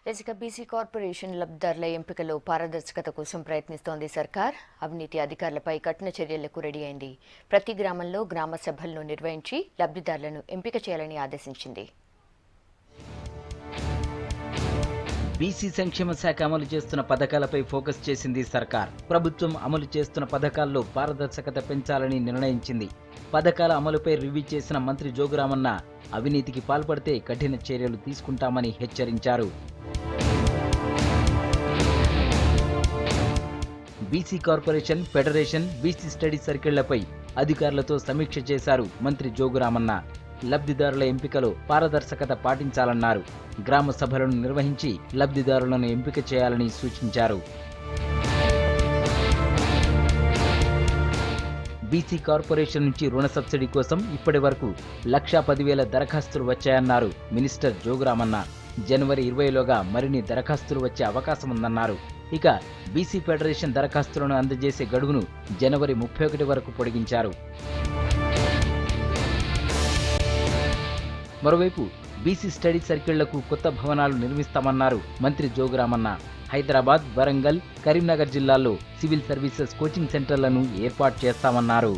BC corporation లబ్ధిదారుల ఎంపికలో పారదర్శకత కోసం ప్రయత్నిస్తోంది సర్కార్. అవినీతి అధికారులపై కఠిన చర్యలకు రెడీ అయింది. ప్రతి గ్రామంలో గ్రామ సభలను నిర్వహించి లబ్ధిదారులను ఎంపిక చేయాలని ఆదేశించింది. బీసీ సంక్షేమ శాఖ అమలు చేస్తున్న పథకాలపై ఫోకస్ చేసింది సర్కార్. ప్రభుత్వం అమలు చేస్తున్న పథకాల్లో పారదర్శకత పెంచాలని నిర్ణయించింది. పథకాల అమలుపై రివ్యూ చేసిన మంత్రి జోగురామన్న అవినీతికి పాల్పడితే కఠిన చర్యలు తీసుకుంటామని హెచ్చరించారు. BC corporation, federation, BC study సర్కిళ్లపై అధికారులతో సమీక్ష చేశారు మంత్రి జోగురామన్న. లబ్ధిదారుల ఎంపికలో పారదర్శకత పాటించాలన్నారు. గ్రామ సభలను నిర్వహించి లబ్ధిదారులను ఎంపిక చేయాలని సూచించారు. బీసీ కార్పొరేషన్ నుంచి రుణ సబ్సిడీ కోసం ఇప్పటి వరకు 1,10,000 దరఖాస్తులు వచ్చాయన్నారు మినిస్టర్ జోగురామన్న. జనవరి 20లోగా మరిన్ని దరఖాస్తులు వచ్చే అవకాశం ఉందన్నారు. ఇక బీసీ ఫెడరేషన్ దరఖాస్తులను అందజేసే గడువును జనవరి 31 వరకు పొడిగించారు. మరోవైపు బీసీ స్టడీ సర్కిళ్లకు కొత్త భవనాలు నిర్మిస్తామన్నారు మంత్రి జోగురామన్న. హైదరాబాద్, వరంగల్, కరీంనగర్ జిల్లాల్లో సివిల్ సర్వీసెస్ కోచింగ్ సెంటర్లను ఏర్పాటు చేస్తామన్నారు.